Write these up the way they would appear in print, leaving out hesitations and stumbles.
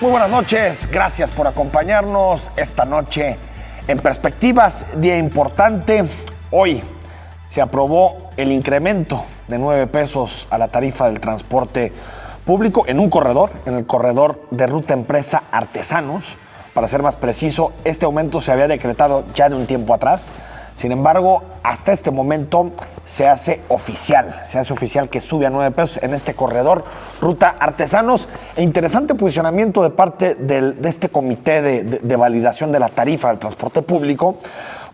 Muy buenas noches, gracias por acompañarnos esta noche en Perspectivas, día importante. Hoy se aprobó el incremento de 9 pesos a la tarifa del transporte público en un corredor, en el corredor de Ruta Empresa Artesanos. Para ser más preciso, este aumento se había decretado ya de un tiempo atrás. Sin embargo, hasta este momento se hace oficial que sube a 9 pesos en este corredor Ruta Artesanos. E interesante posicionamiento de parte de este comité de validación de la tarifa del transporte público,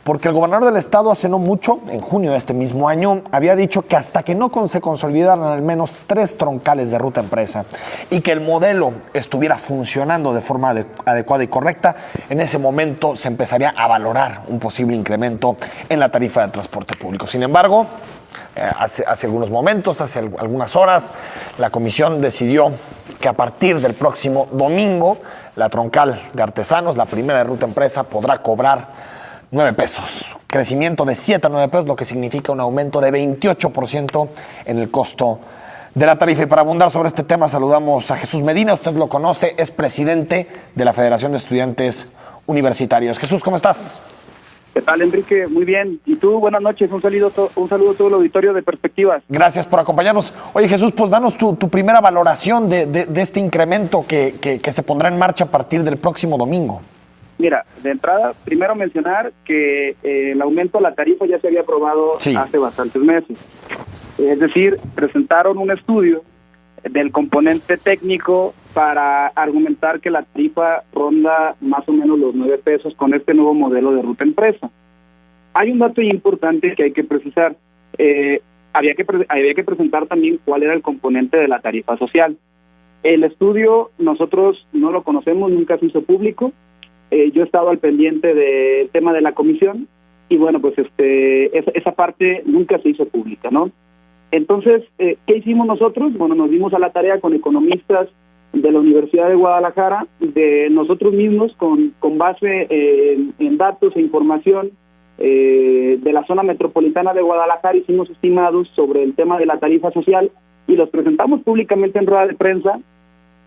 porque el gobernador del estado hace no mucho, en junio de este mismo año, había dicho que hasta que no se consolidaran al menos 3 troncales de Ruta Empresa y que el modelo estuviera funcionando de forma adecuada y correcta, en ese momento se empezaría a valorar un posible incremento en la tarifa del transporte público. Sin embargo, hace algunos momentos, hace algunas horas, la comisión decidió que a partir del próximo domingo, la troncal de Artesanos, la primera de Ruta Empresa, podrá cobrar 9 pesos, crecimiento de 7 a 9 pesos, lo que significa un aumento de 28% en el costo de la tarifa. Y para abundar sobre este tema saludamos a Jesús Medina, usted lo conoce, es presidente de la Federación de Estudiantes Universitarios. Jesús, ¿cómo estás? ¿Qué tal, Enrique? Muy bien. ¿Y tú? Buenas noches. Un saludo a todo el auditorio de Perspectivas. Gracias por acompañarnos. Oye, Jesús, pues danos tu primera valoración de este incremento que se pondrá en marcha a partir del próximo domingo. Mira, de entrada, primero mencionar que el aumento a la tarifa ya se había aprobado hace bastantes meses. Es decir, presentaron un estudio del componente técnico para argumentar que la tarifa ronda más o menos los 9 pesos con este nuevo modelo de Ruta Empresa. Hay un dato importante que hay que precisar. Había que presentar también cuál era el componente de la tarifa social. El estudio nosotros no lo conocemos, nunca se hizo público. Yo he estado al pendiente del tema de la comisión y bueno, pues esa parte nunca se hizo pública, ¿no? Entonces, ¿qué hicimos nosotros? Bueno, nos dimos a la tarea con economistas de la Universidad de Guadalajara, de nosotros mismos, con base en datos e información de la zona metropolitana de Guadalajara, hicimos estimados sobre el tema de la tarifa social y los presentamos públicamente en rueda de prensa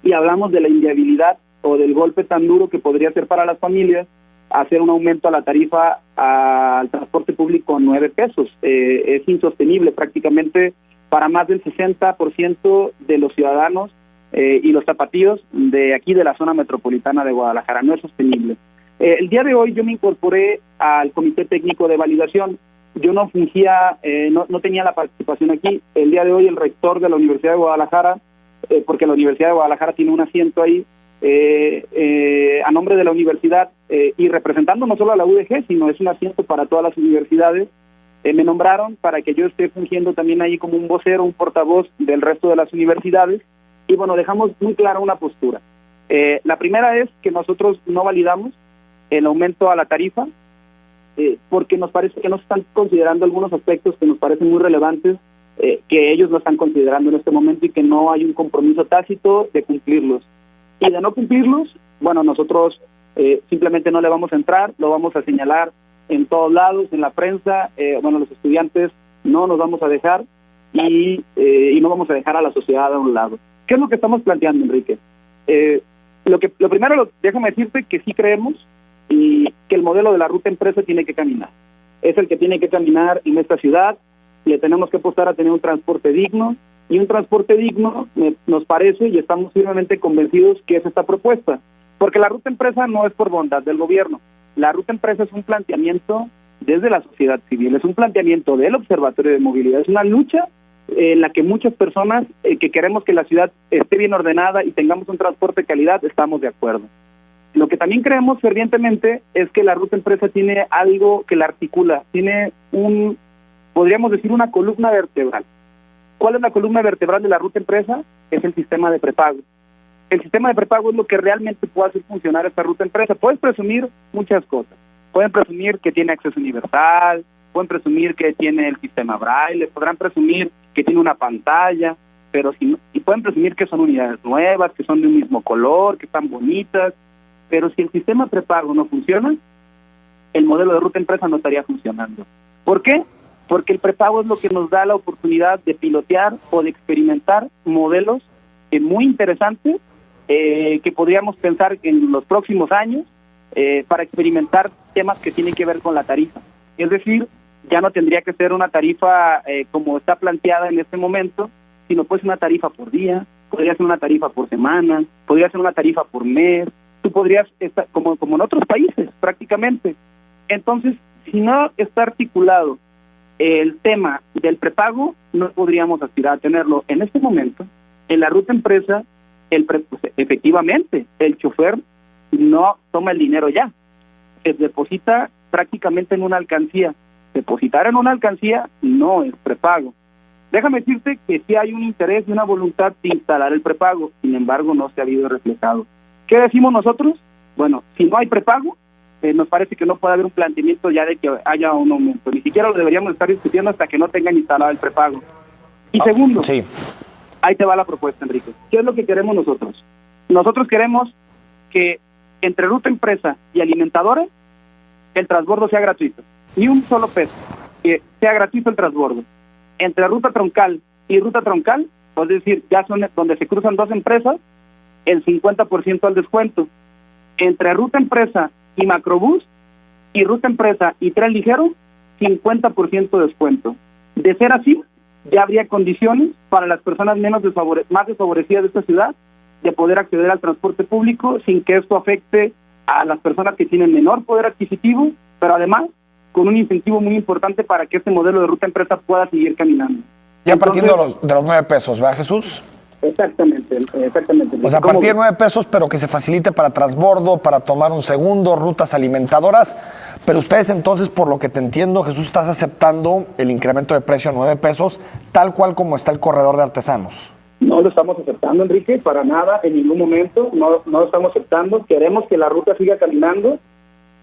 y hablamos de la inviabilidad o del golpe tan duro que podría ser para las familias hacer un aumento a la tarifa al transporte público a 9 pesos. Es insostenible prácticamente para más del 60% de los ciudadanos y los tapatíos de aquí de la zona metropolitana de Guadalajara. No es sostenible. El día de hoy yo me incorporé al Comité Técnico de Validación. Yo no fungía, no tenía la participación aquí. El día de hoy el rector de la Universidad de Guadalajara, porque la Universidad de Guadalajara tiene un asiento ahí, a nombre de la universidad y representando no solo a la UDG, sino es un asiento para todas las universidades, me nombraron para que yo esté fungiendo también ahí como un vocero, un portavoz del resto de las universidades y bueno, dejamos muy clara una postura. La primera es que nosotros no validamos el aumento a la tarifa porque nos parece que no se están considerando algunos aspectos que nos parecen muy relevantes, que ellos no están considerando en este momento y que no hay un compromiso tácito de cumplirlos. Y de no cumplirlos, bueno, nosotros simplemente no le vamos a entrar, lo vamos a señalar en todos lados, en la prensa, bueno, los estudiantes no nos vamos a dejar y no vamos a dejar a la sociedad a un lado. ¿Qué es lo que estamos planteando, Enrique? Lo primero, déjame decirte que sí creemos y que el modelo de la Ruta Empresa tiene que caminar. Es el que tiene que caminar en esta ciudad, le tenemos que apostar a tener un transporte digno, y un transporte digno nos parece y estamos firmemente convencidos que es esta propuesta, porque la Ruta Empresa no es por bondad del gobierno, la Ruta Empresa es un planteamiento desde la sociedad civil, es un planteamiento del Observatorio de Movilidad, es una lucha en la que muchas personas que queremos que la ciudad esté bien ordenada y tengamos un transporte de calidad, estamos de acuerdo. Lo que también creemos fervientemente es que la Ruta Empresa tiene algo que la articula, tiene podríamos decir una columna vertebral. ¿Cuál es la columna vertebral de la Ruta Empresa? Es el sistema de prepago. El sistema de prepago es lo que realmente puede hacer funcionar esta Ruta Empresa. Puedes presumir muchas cosas. Pueden presumir que tiene acceso universal, pueden presumir que tiene el sistema braille, podrán presumir que tiene una pantalla, y pueden presumir que son unidades nuevas, que son de un mismo color, que están bonitas, pero si el sistema prepago no funciona, el modelo de Ruta Empresa no estaría funcionando. ¿Por qué? Porque el prepago es lo que nos da la oportunidad de pilotear o de experimentar modelos muy interesantes que podríamos pensar en los próximos años para experimentar temas que tienen que ver con la tarifa. Es decir, ya no tendría que ser una tarifa como está planteada en este momento, sino pues una tarifa por día, podría ser una tarifa por semana, podría ser una tarifa por mes. Tú podrías estar como en otros países prácticamente. Entonces, si no está articulado el tema del prepago, no podríamos aspirar a tenerlo. En este momento, en la ruta empresa, efectivamente, el chofer no toma el dinero ya, se deposita prácticamente en una alcancía. Depositar en una alcancía no es prepago. Déjame decirte que sí hay un interés y una voluntad de instalar el prepago, sin embargo no se ha habido reflejado. ¿Qué decimos nosotros? Bueno, si no hay prepago, nos parece que no puede haber un planteamiento ya de que haya un aumento. Ni siquiera lo deberíamos estar discutiendo hasta que no tengan instalado el prepago. Y segundo, sí, ahí te va la propuesta, Enrique. ¿Qué es lo que queremos nosotros? Nosotros queremos que entre ruta empresa y alimentadora el transbordo sea gratuito. Ni un solo peso, que sea gratuito el transbordo. Entre ruta troncal y ruta troncal, es decir, ya son donde se cruzan dos empresas, el 50% al descuento. Entre ruta empresa y macrobús, y ruta empresa y tren ligero, 50% de descuento. De ser así, ya habría condiciones para las personas más desfavorecidas de esta ciudad de poder acceder al transporte público sin que esto afecte a las personas que tienen menor poder adquisitivo, pero además con un incentivo muy importante para que este modelo de ruta empresa pueda seguir caminando. Ya partiendo de los 9 pesos, ¿verdad, Jesús? Exactamente. O sea, a partir de 9 pesos, pero que se facilite para transbordo, para tomar un segundo, rutas alimentadoras. Pero ustedes entonces, por lo que te entiendo, Jesús, estás aceptando el incremento de precio a 9 pesos, tal cual como está el corredor de artesanos. No lo estamos aceptando, Enrique, para nada, en ningún momento, no lo estamos aceptando. Queremos que la ruta siga caminando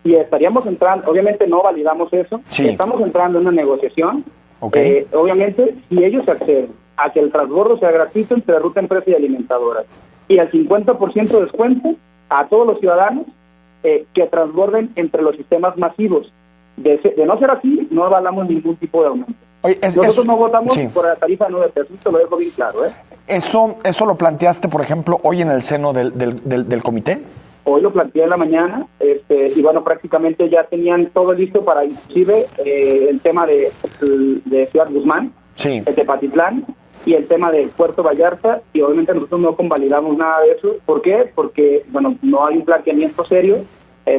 y estaríamos entrando, obviamente no validamos eso, sí. Estamos entrando en una negociación, okay. Obviamente, si ellos acceden a que el transbordo sea gratuito entre ruta empresa y alimentadoras, y al 50% de descuento a todos los ciudadanos que transborden entre los sistemas masivos. De no ser así, no avalamos ningún tipo de aumento. Oye, nosotros no votamos por la tarifa de 9 pesos, te lo dejo bien claro. ¿Eso lo planteaste, por ejemplo, hoy en el seno del comité? Hoy lo planteé en la mañana, y bueno, prácticamente ya tenían todo listo para inclusive el tema de Ciudad Guzmán, el Tepatitlán, y el tema del Puerto Vallarta, y obviamente nosotros no convalidamos nada de eso. ¿Por qué? Porque, bueno, no hay un planteamiento serio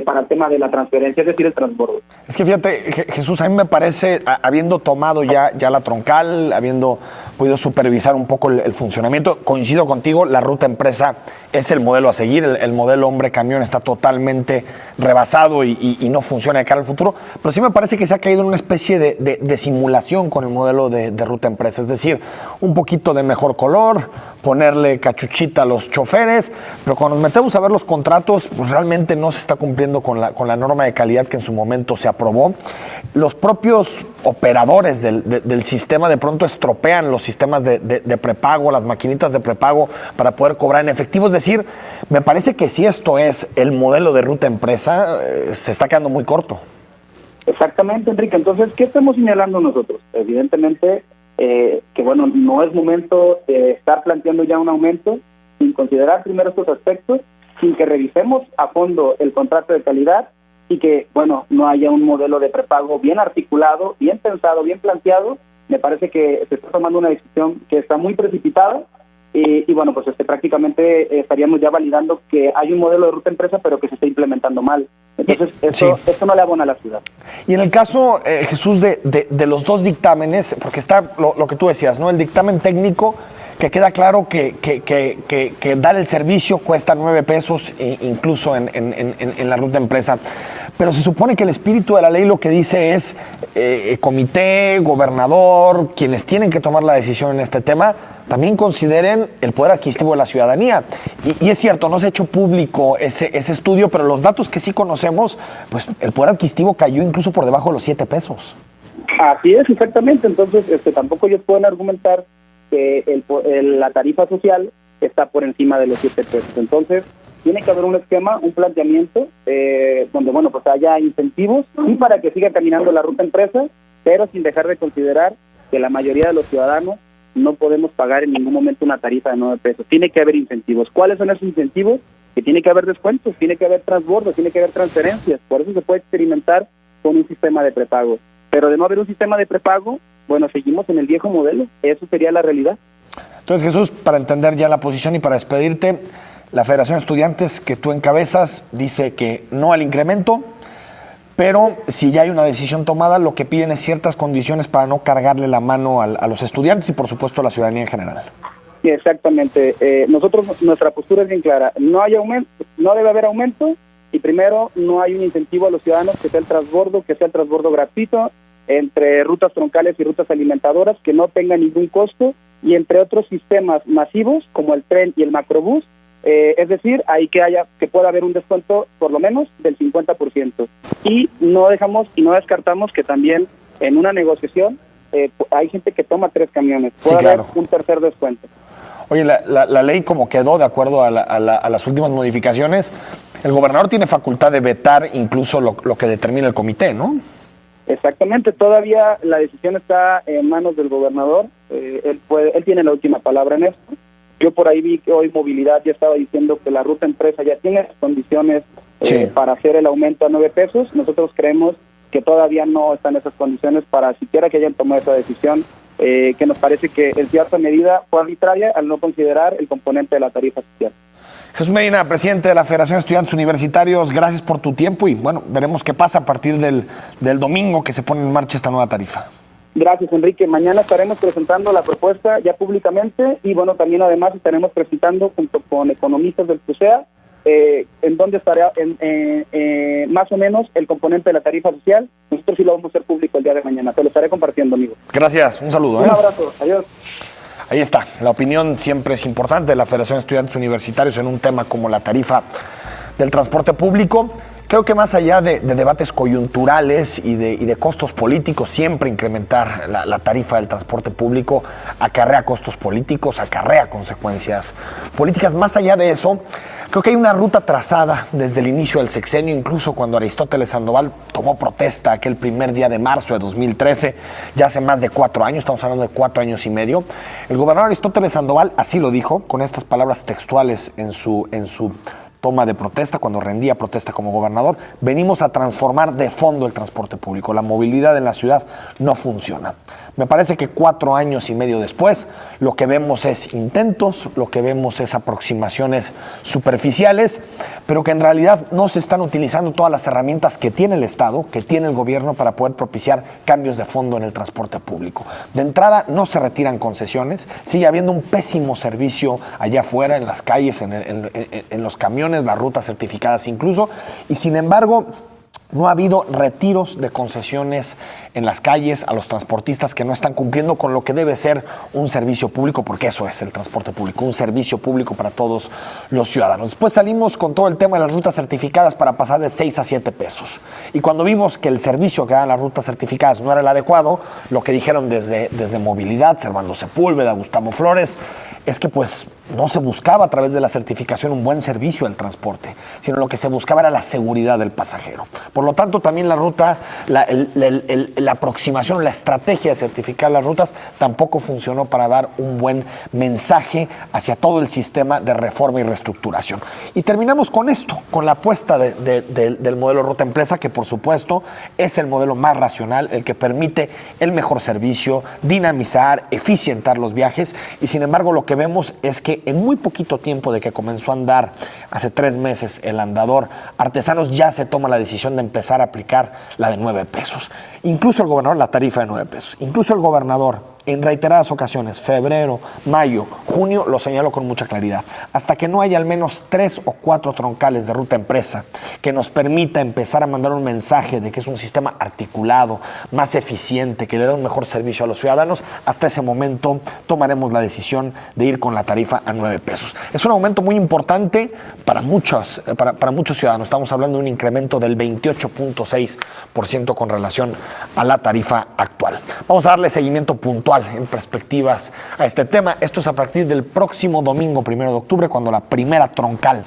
para el tema de la transferencia, es decir, el transbordo. Es que fíjate, Jesús, a mí me parece, habiendo tomado ya la troncal, habiendo podido supervisar un poco el funcionamiento, coincido contigo, la ruta empresa es el modelo a seguir, el modelo hombre-camión está totalmente rebasado y no funciona de cara al futuro, pero sí me parece que se ha caído en una especie de simulación con el modelo de ruta empresa, es decir, un poquito de mejor color, ponerle cachuchita a los choferes, pero cuando nos metemos a ver los contratos, pues realmente no se está cumpliendo con la norma de calidad que en su momento se aprobó. Los propios operadores del sistema de pronto estropean los sistemas de prepago, las maquinitas de prepago para poder cobrar en efectivo. Es decir, me parece que si esto es el modelo de ruta empresa, se está quedando muy corto. Exactamente, Enrique. Entonces, ¿qué estamos señalando nosotros? Evidentemente, que bueno, no es momento de estar planteando ya un aumento sin considerar primero estos aspectos, sin que revisemos a fondo el contrato de calidad y que, bueno, no haya un modelo de prepago bien articulado, bien pensado, bien planteado. Me parece que se está tomando una decisión que está muy precipitada y bueno, pues prácticamente estaríamos ya validando que hay un modelo de ruta empresa, pero que se está implementando mal. Entonces, esto no le abona a la ciudad. Y en el caso, Jesús, de los dos dictámenes, porque está lo que tú decías, ¿no? El dictamen técnico, que queda claro que dar el servicio cuesta 9 pesos, incluso en la ruta empresa. Pero se supone que el espíritu de la ley lo que dice es comité, gobernador, quienes tienen que tomar la decisión en este tema, también consideren el poder adquisitivo de la ciudadanía. Y es cierto, no se ha hecho público ese estudio, pero los datos que sí conocemos, pues el poder adquisitivo cayó incluso por debajo de los 7 pesos. Así es, exactamente. Entonces, tampoco ellos pueden argumentar que la tarifa social está por encima de los 7 pesos. Entonces, tiene que haber un esquema, un planteamiento, donde, bueno, pues haya incentivos y para que siga caminando la ruta empresa, pero sin dejar de considerar que la mayoría de los ciudadanos no podemos pagar en ningún momento una tarifa de 9 pesos. Tiene que haber incentivos. ¿Cuáles son esos incentivos? Que tiene que haber descuentos, tiene que haber transbordo, tiene que haber transferencias. Por eso se puede experimentar con un sistema de prepago. Pero de no haber un sistema de prepago, bueno, seguimos en el viejo modelo. Eso sería la realidad. Entonces, Jesús, para entender ya la posición y para despedirte, la Federación de Estudiantes que tú encabezas dice que no al incremento, pero si ya hay una decisión tomada, lo que piden es ciertas condiciones para no cargarle la mano a los estudiantes y, por supuesto, a la ciudadanía en general. Sí, exactamente. Nuestra postura es bien clara. No hay aumento, no debe haber aumento, y primero, no hay un incentivo a los ciudadanos que sea el transbordo gratuito entre rutas troncales y rutas alimentadoras que no tengan ningún costo, y entre otros sistemas masivos como el tren y el macrobús. Es decir, ahí que pueda haber un descuento por lo menos del 50%. Y no descartamos que también en una negociación hay gente que toma 3 camiones. Puede haber un tercer descuento. Oye, la ley como quedó, de acuerdo a las últimas modificaciones, el gobernador tiene facultad de vetar incluso lo que determina el comité, ¿no? Exactamente, todavía la decisión está en manos del gobernador. Él tiene la última palabra en esto. Yo por ahí vi que hoy Movilidad ya estaba diciendo que la ruta empresa ya tiene las condiciones para hacer el aumento a 9 pesos. Nosotros creemos que todavía no están esas condiciones para siquiera que hayan tomado esa decisión, que nos parece que en cierta medida fue arbitraria al no considerar el componente de la tarifa social. Jesús Medina, presidente de la Federación de Estudiantes Universitarios, gracias por tu tiempo y bueno, veremos qué pasa a partir del domingo que se pone en marcha esta nueva tarifa. Gracias, Enrique. Mañana estaremos presentando la propuesta ya públicamente y bueno, también además estaremos presentando junto con economistas del CUSEA en donde estará más o menos el componente de la tarifa social. Nosotros sí lo vamos a hacer público el día de mañana. Te lo estaré compartiendo, amigo. Gracias, un saludo. Un abrazo, adiós. Ahí está, la opinión siempre es importante de la Federación de Estudiantes Universitarios en un tema como la tarifa del transporte público. Creo que más allá de debates coyunturales y de costos políticos, siempre incrementar la tarifa del transporte público acarrea costos políticos, acarrea consecuencias políticas. Más allá de eso, creo que hay una ruta trazada desde el inicio del sexenio, incluso cuando Aristóteles Sandoval tomó protesta aquel primer día de marzo de 2013, ya hace más de 4 años, estamos hablando de 4 años y medio. El gobernador Aristóteles Sandoval así lo dijo, con estas palabras textuales en su toma de protesta, cuando rendía protesta como gobernador: venimos a transformar de fondo el transporte público. La movilidad en la ciudad no funciona. Me parece que 4 años y medio después, lo que vemos es intentos, lo que vemos es aproximaciones superficiales, pero que en realidad no se están utilizando todas las herramientas que tiene el Estado, que tiene el gobierno para poder propiciar cambios de fondo en el transporte público. De entrada, no se retiran concesiones, sigue habiendo un pésimo servicio allá afuera, en las calles, en los camiones, las rutas certificadas incluso, y sin embargo, no ha habido retiros de concesiones en las calles a los transportistas que no están cumpliendo con lo que debe ser un servicio público, porque eso es el transporte público, un servicio público para todos los ciudadanos. Después salimos con todo el tema de las rutas certificadas para pasar de 6 a 7 pesos. Y cuando vimos que el servicio que dan las rutas certificadas no era el adecuado, lo que dijeron desde Movilidad, Servando Sepúlveda, Gustavo Flores, es que pues no se buscaba a través de la certificación un buen servicio al transporte, sino lo que se buscaba era la seguridad del pasajero. Por lo tanto, también la ruta, la aproximación, la estrategia de certificar las rutas tampoco funcionó para dar un buen mensaje hacia todo el sistema de reforma y reestructuración. Y terminamos con esto, con la apuesta del modelo ruta empresa, que por supuesto es el modelo más racional, el que permite el mejor servicio, dinamizar, eficientar los viajes, y sin embargo lo que vemos es que en muy poquito tiempo de que comenzó a andar, hace 3 meses, el andador, Artesanos ya se toma la decisión de empezar a aplicar la de 9 pesos. Incluso el gobernador, la tarifa de 9 pesos. Incluso el gobernador, en reiteradas ocasiones, febrero, mayo, junio, lo señaló con mucha claridad. Hasta que no haya al menos 3 o 4 troncales de ruta empresa que nos permita empezar a mandar un mensaje de que es un sistema articulado, más eficiente, que le da un mejor servicio a los ciudadanos, hasta ese momento tomaremos la decisión de ir con la tarifa a 9 pesos. Es un aumento muy importante para muchos ciudadanos. Estamos hablando de un incremento del 28.6% con relación a la tarifa actual. Vamos a darle seguimiento puntual en perspectivas a este tema. Esto es a partir del próximo domingo 1 de octubre, cuando la primera troncal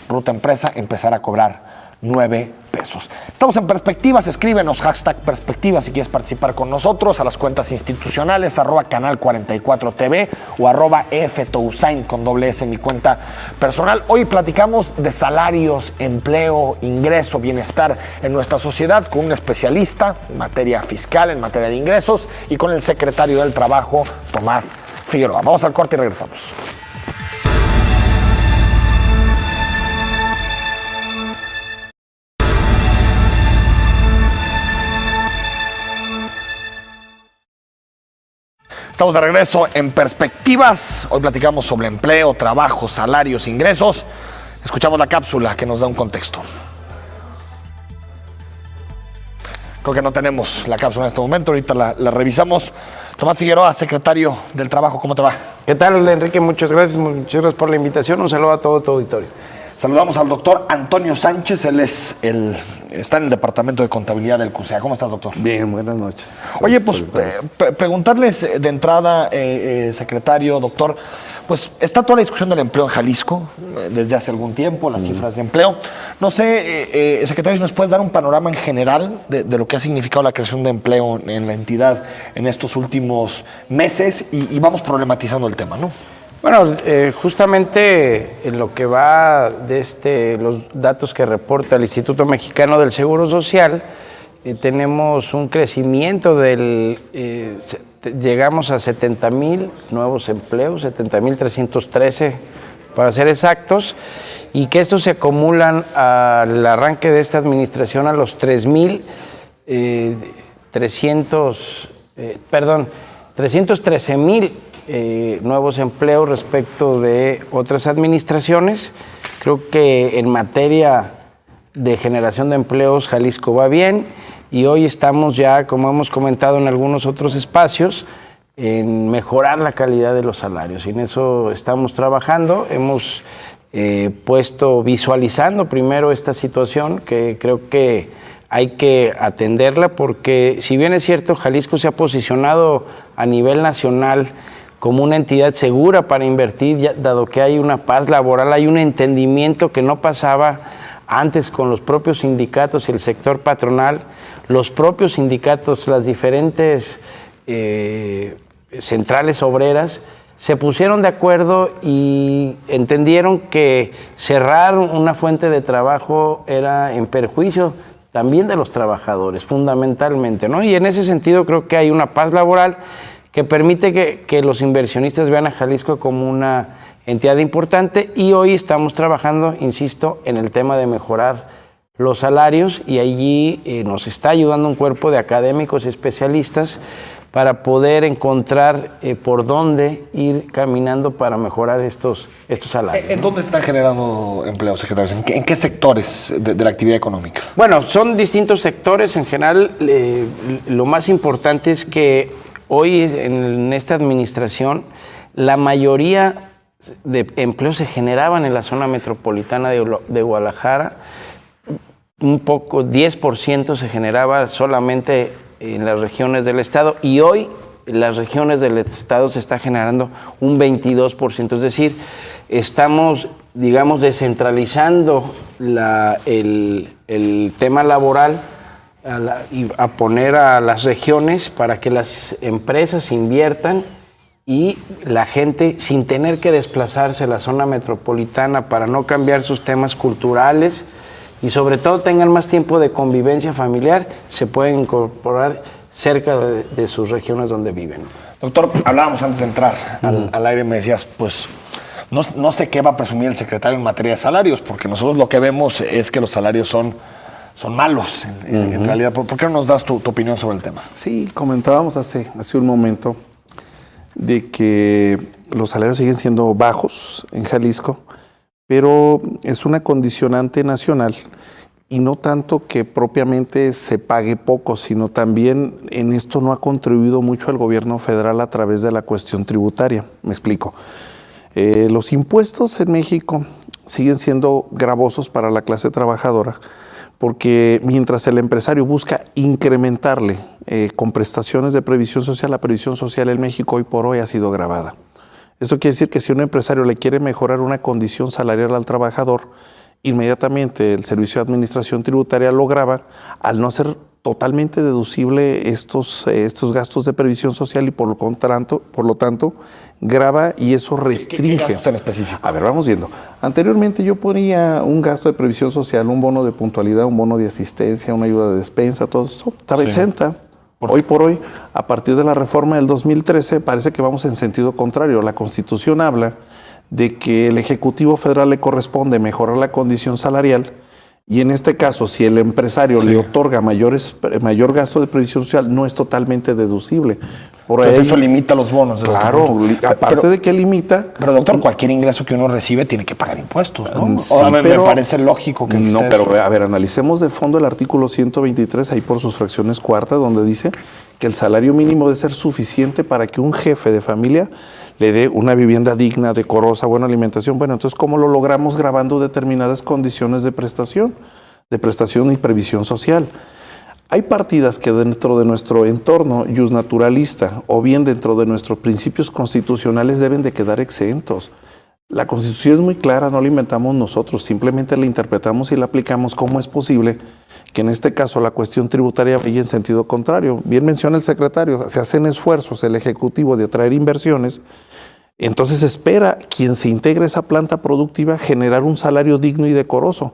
ruta empresa empezará a cobrar 9 pesos. Estamos en Perspectivas, escríbenos #Perspectivas si quieres participar con nosotros a las cuentas institucionales @Canal 44 TV o @EFTousain con ¡S! Mi cuenta personal. Hoy platicamos de salarios, empleo, ingreso, bienestar en nuestra sociedad con un especialista en materia fiscal, en materia de ingresos y con el secretario del Trabajo, Tomás Figueroa. Vamos al corte y regresamos. Estamos de regreso en Perspectivas. Hoy platicamos sobre empleo, trabajo, salarios, ingresos. Escuchamos la cápsula que nos da un contexto. Creo que no tenemos la cápsula en este momento, ahorita la revisamos. Tomás Figueroa, secretario del Trabajo, ¿cómo te va? ¿Qué tal, Enrique? Muchas gracias por la invitación. Un saludo a todo tu auditorio. Saludamos al doctor Antonio Sánchez, él está en el Departamento de Contabilidad del CUSEA. ¿Cómo estás, doctor? Bien, buenas noches. Oye, pues preguntarles de entrada, secretario, doctor, pues está toda la discusión del empleo en Jalisco desde hace algún tiempo, las cifras de empleo. No sé, secretario, si nos puedes dar un panorama en general de lo que ha significado la creación de empleo en la entidad en estos últimos meses y vamos problematizando el tema, ¿no? Bueno, justamente en lo que va de los datos que reporta el Instituto Mexicano del Seguro Social, tenemos un crecimiento llegamos a 70,000 nuevos empleos, 70,313 para ser exactos, y que estos se acumulan al arranque de esta administración a los 313,000 nuevos empleos respecto de otras administraciones. Creo que en materia de generación de empleos Jalisco va bien y hoy estamos ya, como hemos comentado en algunos otros espacios, en mejorar la calidad de los salarios y en eso estamos trabajando. Hemos visualizando primero esta situación que creo que hay que atenderla porque si bien es cierto Jalisco se ha posicionado a nivel nacional como una entidad segura para invertir, dado que hay una paz laboral, hay un entendimiento que no pasaba antes con los propios sindicatos y el sector patronal, los propios sindicatos, las diferentes centrales obreras, se pusieron de acuerdo y entendieron que cerrar una fuente de trabajo era en perjuicio también de los trabajadores, fundamentalmente, ¿no? Y en ese sentido creo que hay una paz laboral que permite que los inversionistas vean a Jalisco como una entidad importante y hoy estamos trabajando, insisto, en el tema de mejorar los salarios y allí nos está ayudando un cuerpo de académicos y especialistas para poder encontrar por dónde ir caminando para mejorar estos salarios. ¿En dónde están generando empleo, secretarios? ¿En qué sectores de la actividad económica? Bueno, son distintos sectores. En general, lo más importante es que hoy en esta administración la mayoría de empleos se generaban en la zona metropolitana de Guadalajara. Un poco, 10% se generaba solamente en las regiones del estado y hoy en las regiones del estado se está generando un 22%, es decir, estamos, digamos, descentralizando el tema laboral y a poner a las regiones para que las empresas inviertan y la gente, sin tener que desplazarse a la zona metropolitana para no cambiar sus temas culturales, y sobre todo tengan más tiempo de convivencia familiar, se pueden incorporar cerca de sus regiones donde viven. Doctor, hablábamos antes de entrar al aire, me decías, pues, no sé qué va a presumir el secretario en materia de salarios, porque nosotros lo que vemos es que los salarios son malos, en realidad. ¿Por qué no nos das tu opinión sobre el tema? Sí, comentábamos hace un momento de que los salarios siguen siendo bajos en Jalisco, pero es una condicionante nacional y no tanto que propiamente se pague poco, sino también en esto no ha contribuido mucho el gobierno federal a través de la cuestión tributaria. Me explico. Los impuestos en México siguen siendo gravosos para la clase trabajadora porque mientras el empresario busca incrementarle con prestaciones de previsión social, la previsión social en México hoy por hoy ha sido gravada. Esto quiere decir que si un empresario le quiere mejorar una condición salarial al trabajador inmediatamente el Servicio de Administración Tributaria lo grava, al no ser totalmente deducible estos gastos de previsión social y por lo tanto grava y eso restringe. ¿Qué gastos en específico? A ver, vamos viendo. Anteriormente yo ponía un gasto de previsión social, un bono de puntualidad, un bono de asistencia, una ayuda de despensa, todo esto estaba exenta. Hoy por hoy, a partir de la reforma del 2013, parece que vamos en sentido contrario. La Constitución habla de que el Ejecutivo Federal le corresponde mejorar la condición salarial. Y en este caso, si el empresario le otorga mayor gasto de previsión social, no es totalmente deducible. Entonces eso limita los bonos. Claro, aparte de que limita... Pero doctor, cualquier ingreso que uno recibe tiene que pagar impuestos, ¿no? Sí, me parece lógico que no, pero a ver, analicemos de fondo el artículo 123, ahí por sus fracciones cuartas, donde dice que el salario mínimo debe ser suficiente para que un jefe de familia le dé una vivienda digna, decorosa, buena alimentación. Bueno, entonces, ¿cómo lo logramos? Grabando determinadas condiciones de prestación y previsión social. Hay partidas que dentro de nuestro entorno justnaturalista o bien dentro de nuestros principios constitucionales deben de quedar exentos. La Constitución es muy clara, no la inventamos nosotros, simplemente la interpretamos y la aplicamos. ¿Cómo es posible que en este caso la cuestión tributaria vaya en sentido contrario? Bien menciona el secretario, se hacen esfuerzos el Ejecutivo de atraer inversiones, entonces espera quien se integre a esa planta productiva generar un salario digno y decoroso.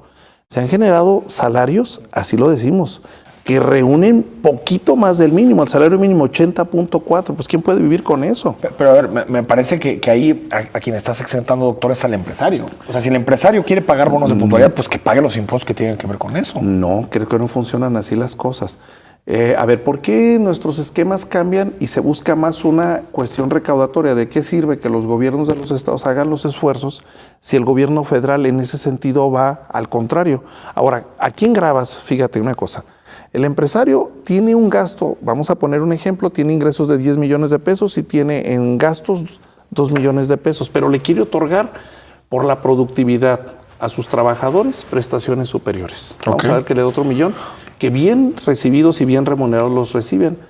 Se han generado salarios, así lo decimos, que reúnen poquito más del mínimo, el salario mínimo 80.4, pues ¿quién puede vivir con eso? Pero a ver, me parece que ahí a quien estás exentando, doctor, es al empresario. O sea, si el empresario quiere pagar bonos de puntualidad, pues que pague los impuestos que tienen que ver con eso. No, creo que no funcionan así las cosas. A ver, ¿por qué nuestros esquemas cambian y se busca más una cuestión recaudatoria? ¿De qué sirve que los gobiernos de los estados hagan los esfuerzos si el gobierno federal en ese sentido va al contrario? Ahora, ¿a quién grabas? Fíjate una cosa. El empresario tiene un gasto, vamos a poner un ejemplo, tiene ingresos de 10 millones de pesos y tiene en gastos 2 millones de pesos, pero le quiere otorgar por la productividad a sus trabajadores prestaciones superiores. Vamos a ver que le da otro millón, que bien recibidos y bien remunerados los reciben.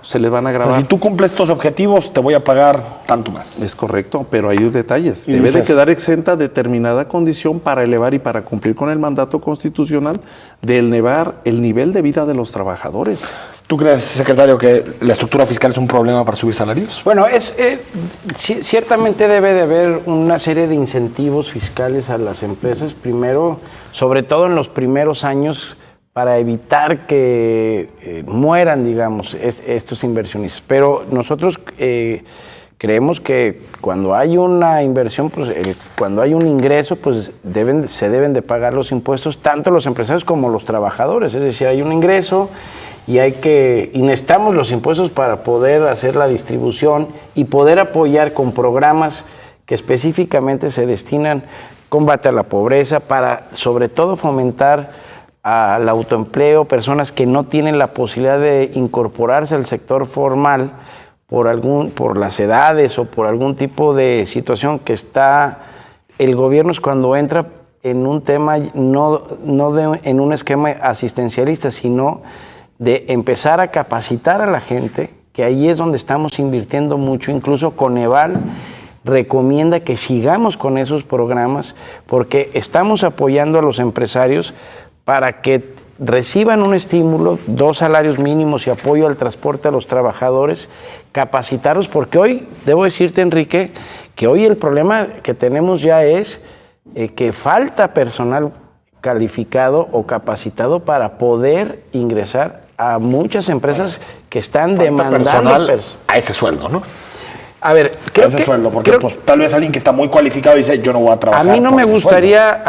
Se le van a grabar. Si tú cumples estos objetivos, te voy a pagar tanto más. Es correcto, pero hay detalles. Debe de quedar exenta determinada condición para elevar y para cumplir con el mandato constitucional de elevar el nivel de vida de los trabajadores. ¿Tú crees, secretario, que la estructura fiscal es un problema para subir salarios? Bueno, ciertamente debe de haber una serie de incentivos fiscales a las empresas, primero, sobre todo en los primeros años, para evitar que mueran, digamos, estos inversionistas. Pero nosotros creemos que cuando hay una inversión, pues cuando hay un ingreso, pues se deben de pagar los impuestos, tanto los empresarios como los trabajadores. Es decir, hay un ingreso y necesitamos los impuestos para poder hacer la distribución y poder apoyar con programas que específicamente se destinan combate a la pobreza, para sobre todo fomentar al autoempleo, personas que no tienen la posibilidad de incorporarse al sector formal por las edades o por algún tipo de situación que está. El gobierno es cuando entra en un tema en un esquema asistencialista, sino de empezar a capacitar a la gente, que ahí es donde estamos invirtiendo mucho. Incluso Coneval recomienda que sigamos con esos programas porque estamos apoyando a los empresarios para que reciban un estímulo, 2 salarios mínimos y apoyo al transporte a los trabajadores, capacitarlos, porque hoy, debo decirte, Enrique, que hoy el problema que tenemos ya es que falta personal calificado o capacitado para poder ingresar a muchas empresas que están demandando personal a ese sueldo, ¿no? A ver, porque tal vez alguien que está muy cualificado dice, yo no voy a trabajar. A mí no me gustaría,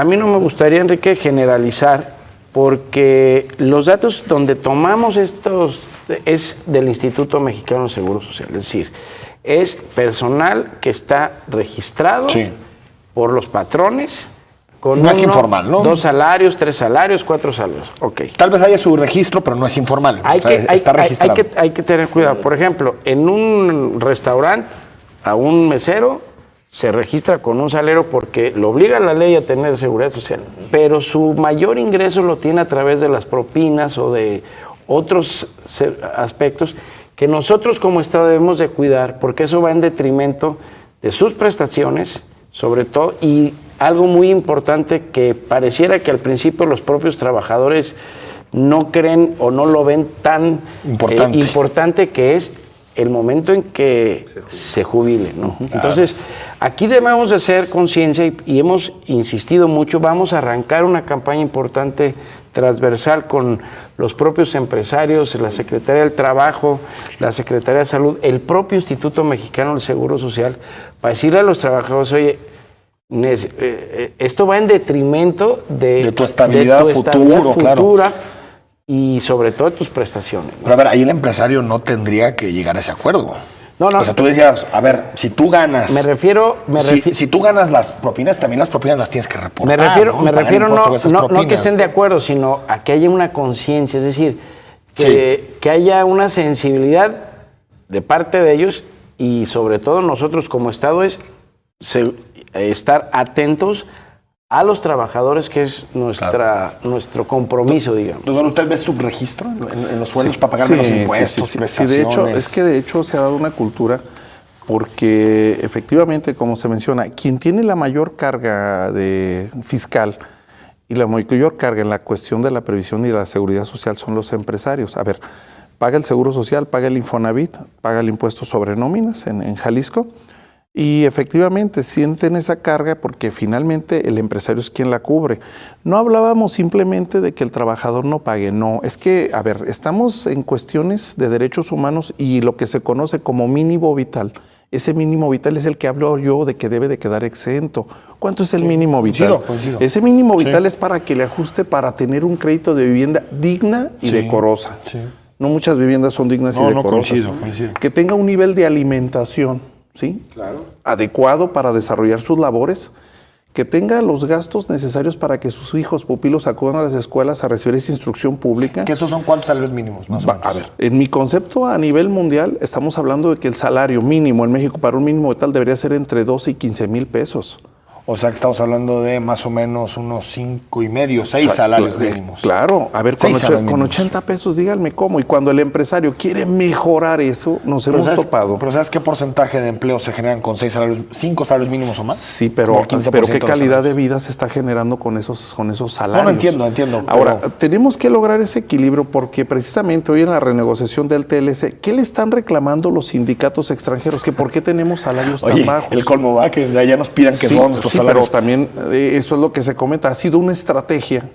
Enrique, generalizar, porque los datos donde tomamos estos es del Instituto Mexicano de Seguro Social, es decir, es personal que está registrado por los patrones. Con es informal, ¿no? 2 salarios, 3 salarios, 4 salarios. Okay. Tal vez haya su registro, pero no es informal. Está registrado. Hay que tener cuidado. Por ejemplo, en un restaurante, a un mesero se registra con un salario porque lo obliga la ley a tener seguridad social, pero su mayor ingreso lo tiene a través de las propinas o de otros aspectos que nosotros como Estado debemos de cuidar, porque eso va en detrimento de sus prestaciones, sobre todo, y algo muy importante que pareciera que al principio los propios trabajadores no creen o no lo ven tan importante, que es el momento en que se jubile, ¿no? Claro. Entonces, aquí debemos de hacer conciencia y hemos insistido mucho, vamos a arrancar una campaña importante transversal con los propios empresarios, la Secretaría del Trabajo, la Secretaría de Salud, el propio Instituto Mexicano del Seguro Social, para decirle a los trabajadores, oye, esto va en detrimento de tu estabilidad futura, claro. Y sobre todo de tus prestaciones, ¿no? Pero a ver, ahí el empresario no tendría que llegar a ese acuerdo. No. O sea, tú decías, a ver, si tú ganas... Si tú ganas las propinas, también las propinas las tienes que reportar. Me refiero no que estén de acuerdo, sino a que haya una conciencia, es decir, que haya una sensibilidad de parte de ellos y sobre todo nosotros como Estado estar atentos a los trabajadores, que es nuestro compromiso, digamos. Entonces, ¿usted ve subregistro en los sueldos para pagar menos impuestos, prestaciones? Sí, de hecho se ha dado una cultura, porque efectivamente, como se menciona, quien tiene la mayor carga fiscal y la mayor carga en la cuestión de la previsión y de la seguridad social son los empresarios. A ver, paga el Seguro Social, paga el Infonavit, paga el impuesto sobre nóminas en Jalisco. Y efectivamente sienten esa carga porque finalmente el empresario es quien la cubre. No hablábamos simplemente de que el trabajador no pague, no. Es que, a ver, estamos en cuestiones de derechos humanos y lo que se conoce como mínimo vital. Ese mínimo vital es el que hablo yo de que debe de quedar exento. ¿Cuánto es el mínimo vital? Coincido. Ese mínimo vital es para que le ajuste para tener un crédito de vivienda digna y decorosa. Sí. No muchas viviendas son dignas y decorosas. Coincido. Que tenga un nivel de alimentación, ¿sí? Claro. Adecuado para desarrollar sus labores, que tenga los gastos necesarios para que sus hijos pupilos acudan a las escuelas a recibir esa instrucción pública. ¿Que esos son cuántos salarios mínimos, más o menos? A ver, en mi concepto a nivel mundial estamos hablando de que el salario mínimo en México para un mínimo vital debería ser entre 12 y 15 mil pesos. O sea que estamos hablando de más o menos unos 5.5, 6 salarios mínimos. Claro, a ver, con 80 pesos díganme cómo. Y cuando el empresario quiere mejorar eso, nos hemos topado. Pero ¿sabes qué porcentaje de empleo se generan con 5 salarios mínimos o más? Sí, pero ¿qué calidad de vida se está generando con esos salarios? No, entiendo. Ahora, tenemos que lograr ese equilibrio porque precisamente hoy en la renegociación del TLC, ¿qué le están reclamando los sindicatos extranjeros? Que ¿por qué tenemos salarios tan bajos? El colmo va, que allá nos pidan que no nuestros salarios. Pero también eso es lo que se comenta. Ha sido una estrategia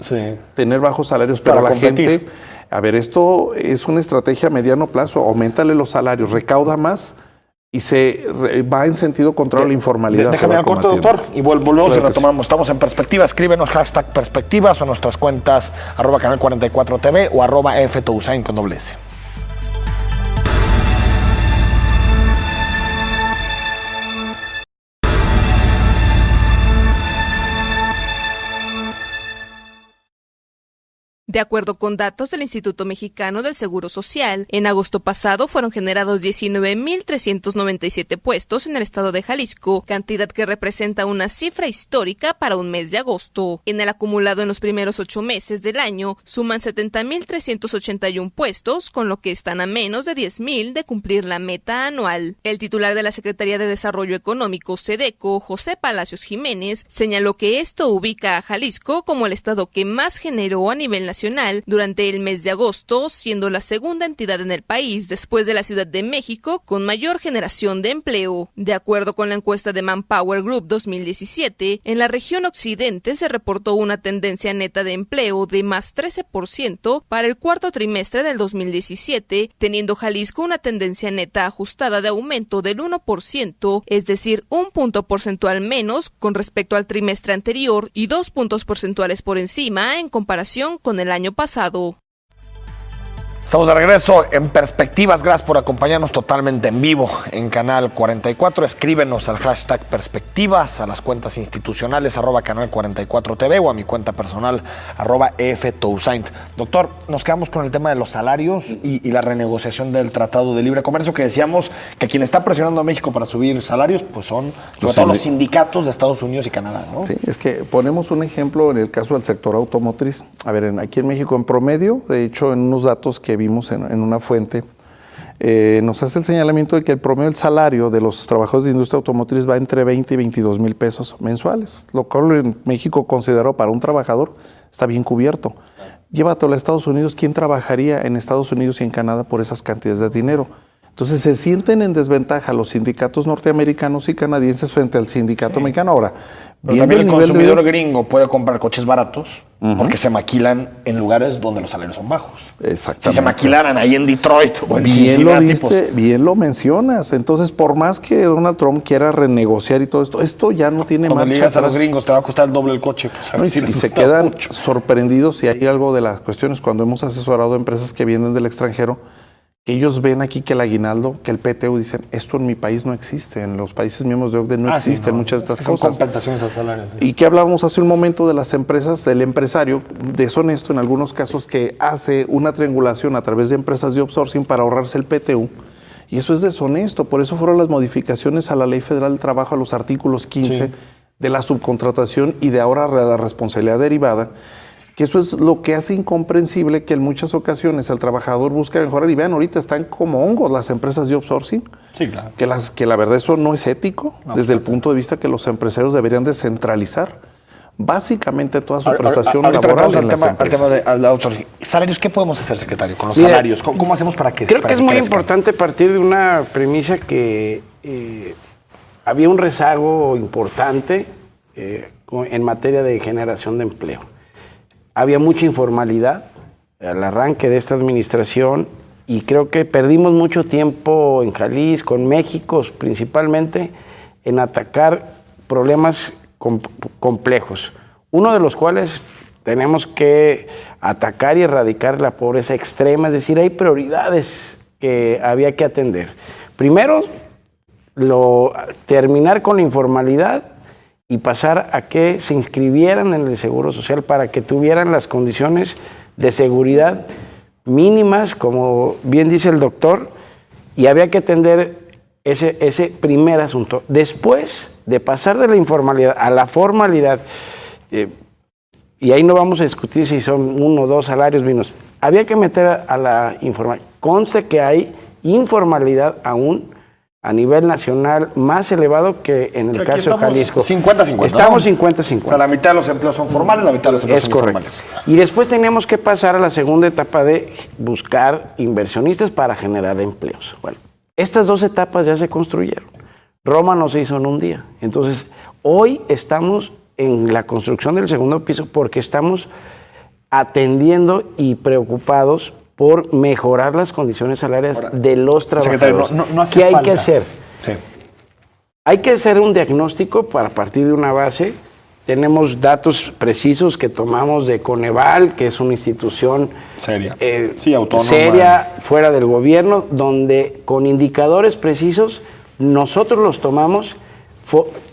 tener bajos salarios, pero la gente... A ver, esto es una estrategia a mediano plazo. Auméntale los salarios, recauda más y se va en sentido contra la informalidad. Déjame al corte, doctor, y volvemos y retomamos. Estamos en Perspectiva. Escríbenos #Perspectivas o nuestras cuentas @Canal44TV o @FTUSAIN con doble S. De acuerdo con datos del Instituto Mexicano del Seguro Social, en agosto pasado fueron generados 19.397 puestos en el estado de Jalisco, cantidad que representa una cifra histórica para un mes de agosto. En el acumulado en los primeros 8 meses del año, suman 70.381 puestos, con lo que están a menos de 10.000 de cumplir la meta anual. El titular de la Secretaría de Desarrollo Económico, SEDECO, José Palacios Jiménez, señaló que esto ubica a Jalisco como el estado que más generó a nivel nacional durante el mes de agosto, siendo la segunda entidad en el país después de la Ciudad de México con mayor generación de empleo. De acuerdo con la encuesta de Manpower Group 2017, en la región occidente se reportó una tendencia neta de empleo de más 13% para el cuarto trimestre del 2017, teniendo Jalisco una tendencia neta ajustada de aumento del 1%, es decir, 1 punto porcentual menos con respecto al trimestre anterior y 2 puntos porcentuales por encima en comparación con el año pasado. Estamos de regreso en Perspectivas. Gracias por acompañarnos totalmente en vivo en Canal 44. Escríbenos al #Perspectivas, a las cuentas institucionales @Canal44TV o a mi cuenta personal @EFTousaint. Doctor, nos quedamos con el tema de los salarios y la renegociación del Tratado de Libre Comercio, que decíamos que quien está presionando a México para subir salarios pues son sobre todo los sindicatos de Estados Unidos y Canadá, ¿no? Sí, es que ponemos un ejemplo en el caso del sector automotriz. A ver, aquí en México en promedio, de hecho en unos datos que vimos en una fuente, nos hace el señalamiento de que el promedio del salario de los trabajadores de industria automotriz va entre 20 y 22 mil pesos mensuales, lo cual en México considerado para un trabajador está bien cubierto. Llévatelo a Estados Unidos, ¿quién trabajaría en Estados Unidos y en Canadá por esas cantidades de dinero? Entonces se sienten en desventaja los sindicatos norteamericanos y canadienses frente al sindicato mexicano. Ahora, pero también el consumidor gringo puede comprar coches baratos porque se maquilan en lugares donde los salarios son bajos. Exactamente. Si se maquilaran ahí en Detroit o en bien lo mencionas. Entonces, por más que Donald Trump quiera renegociar y todo esto ya no tiene marcha atrás. A los gringos te va a costar el doble el coche. Pues, y se quedan sorprendidos si hay algo de las cuestiones cuando hemos asesorado a empresas que vienen del extranjero. Ellos ven aquí que el aguinaldo, que el PTU, dicen, esto en mi país no existe, en los países miembros de OCDE no existen muchas de estas cosas. Son compensaciones al salario. Y que hablábamos hace un momento de las empresas, del empresario deshonesto en algunos casos que hace una triangulación a través de empresas de outsourcing para ahorrarse el PTU. Y eso es deshonesto, por eso fueron las modificaciones a la Ley Federal del Trabajo, a los artículos 15 de la subcontratación y de ahora la responsabilidad derivada, que eso es lo que hace incomprensible que en muchas ocasiones el trabajador busca mejorar. Y vean, ahorita están como hongos las empresas de outsourcing. Sí, claro. Que la verdad eso no es ético desde el punto de vista que los empresarios deberían descentralizar básicamente toda su prestación laboral en las empresas. El tema de outsourcing. ¿Salarios? ¿Qué podemos hacer, secretario, con los salarios? ¿Cómo hacemos para que creo que es muy importante partir de una premisa que había un rezago importante en materia de generación de empleo. Había mucha informalidad al arranque de esta administración y creo que perdimos mucho tiempo en Jalisco, en México principalmente, en atacar problemas complejos. Uno de los cuales tenemos que atacar y erradicar la pobreza extrema, es decir, hay prioridades que había que atender. Primero, terminar con la informalidad y pasar a que se inscribieran en el Seguro Social para que tuvieran las condiciones de seguridad mínimas, como bien dice el doctor, y había que atender ese primer asunto. Después de pasar de la informalidad a la formalidad, y ahí no vamos a discutir si son 1 o 2 salarios mínimos, había que meter a la informalidad. Conste que hay informalidad aún a nivel nacional más elevado que en el caso de Jalisco. 50-50. Estamos 50-50. O sea, la mitad de los empleos son formales, la mitad de los empleos son informales. Y después tenemos que pasar a la segunda etapa de buscar inversionistas para generar empleos. Bueno, estas 2 etapas ya se construyeron. Roma no se hizo en un día. Entonces, hoy estamos en la construcción del segundo piso porque estamos atendiendo y preocupados por mejorar las condiciones salariales de los trabajadores. No hace ¿Qué hay falta que hacer? Sí. Hay que hacer un diagnóstico para partir de una base. Tenemos datos precisos que tomamos de Coneval, que es una institución seria, autónoma, seria, fuera del gobierno, donde con indicadores precisos nosotros los tomamos,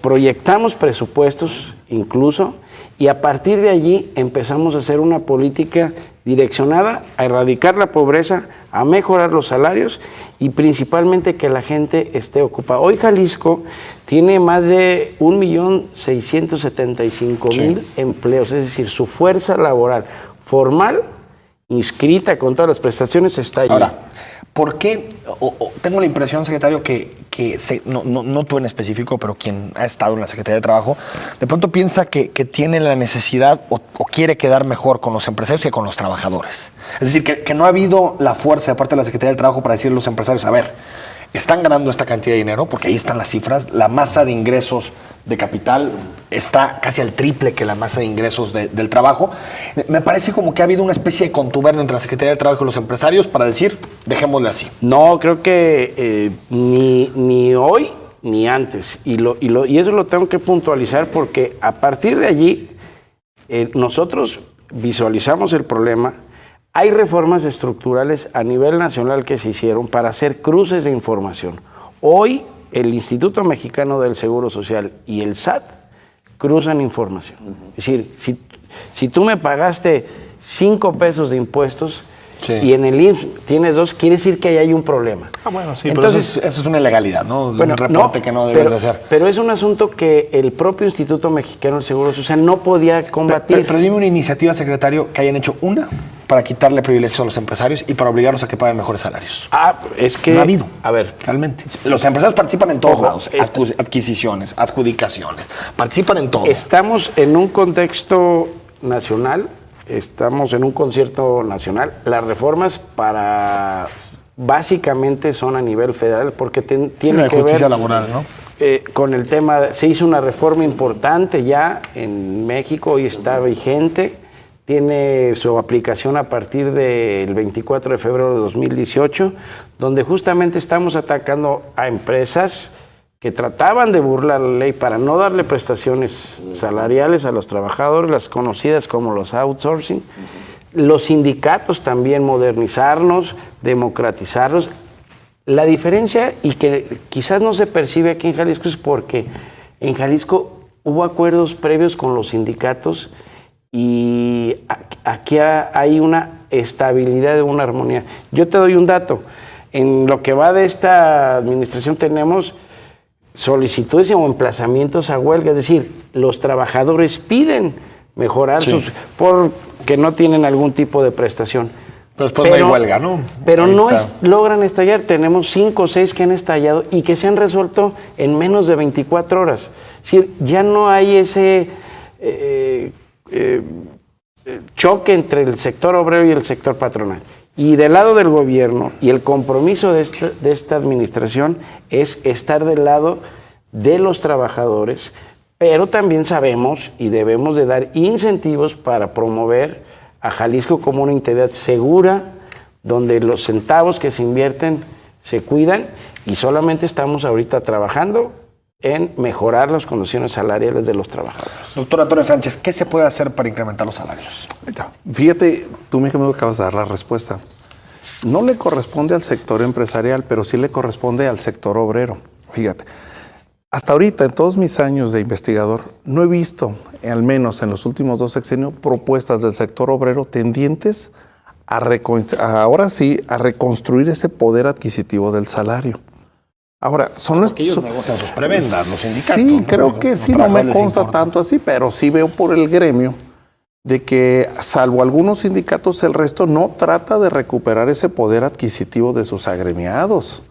proyectamos presupuestos incluso, y a partir de allí empezamos a hacer una política direccionada a erradicar la pobreza, a mejorar los salarios y principalmente que la gente esté ocupada. Hoy Jalisco tiene más de 1.675.000 empleos, es decir, su fuerza laboral formal, inscrita con todas las prestaciones, está allí. Ahora, ¿por qué? Tengo la impresión, secretario, no tú en específico, pero quien ha estado en la Secretaría de Trabajo, de pronto piensa que tiene la necesidad o quiere quedar mejor con los empresarios que con los trabajadores. Es decir, que no ha habido la fuerza de parte de la Secretaría del Trabajo para decirle a los empresarios, a ver, están ganando esta cantidad de dinero, porque ahí están las cifras, la masa de ingresos de capital está casi al triple que la masa de ingresos del trabajo. Me parece como que ha habido una especie de contubernio entre la Secretaría de Trabajo y los empresarios para decir, dejémosle así. No, creo que ni hoy ni antes. Y eso lo tengo que puntualizar porque a partir de allí nosotros visualizamos el problema. Hay reformas estructurales a nivel nacional que se hicieron para hacer cruces de información. Hoy el Instituto Mexicano del Seguro Social y el SAT cruzan información. Es decir, si tú me pagaste 5 pesos de impuestos y en el IMSS tienes 2, quiere decir que ahí hay un problema. Bueno, sí, entonces, pero eso es una ilegalidad, ¿no? Bueno, un reporte que no debes hacer. Pero es un asunto que el propio Instituto Mexicano del Seguro Social no podía combatir. Pero dime una iniciativa, secretario, que hayan hecho una para quitarle privilegios a los empresarios y para obligarlos a que paguen mejores salarios? Es que... No ha habido. A ver. Realmente. Los empresarios participan en todos lados. Adquisiciones, adjudicaciones. Participan en todo. Estamos en un contexto nacional, estamos en un concierto nacional. Las reformas básicamente son a nivel federal porque tiene que justicia ver laboral, ¿no? Con el tema. Se hizo una reforma importante ya en México y está vigente. Tiene su aplicación a partir del 24 de febrero de 2018, donde justamente estamos atacando a empresas que trataban de burlar la ley para no darle prestaciones salariales a los trabajadores, las conocidas como los outsourcing. Los sindicatos también modernizarnos, democratizarlos. La diferencia, y que quizás no se percibe aquí en Jalisco, es porque en Jalisco hubo acuerdos previos con los sindicatos y aquí hay una estabilidad, una armonía. Yo te doy un dato. En lo que va de esta administración tenemos solicitudes o emplazamientos a huelga, es decir, los trabajadores piden mejorar porque no tienen algún tipo de prestación. Pero después no hay huelga, ¿no? Pero logran estallar. Tenemos 5 o 6 que han estallado y que se han resuelto en menos de 24 horas. Es decir, ya no hay ese choque entre el sector obrero y el sector patronal. Y del lado del gobierno, y el compromiso de esta administración es estar del lado de los trabajadores, pero también sabemos y debemos de dar incentivos para promover a Jalisco como una entidad segura, donde los centavos que se invierten se cuidan, y solamente estamos ahorita trabajando en mejorar las condiciones salariales de los trabajadores. Doctor Antonio Sánchez, ¿qué se puede hacer para incrementar los salarios? Fíjate, tú mismo acabas de dar la respuesta. No le corresponde al sector empresarial, pero sí le corresponde al sector obrero. Fíjate, hasta ahorita, en todos mis años de investigador, no he visto, al menos en los últimos 2 sexenios, propuestas del sector obrero tendientes a reconstruir ese poder adquisitivo del salario. Ahora, porque ellos negocian sus prebendas, los sindicatos. Sí, ¿no? creo que sí, no me consta tanto así, pero sí veo por el gremio de que, salvo algunos sindicatos, el resto no trata de recuperar ese poder adquisitivo de sus agremiados.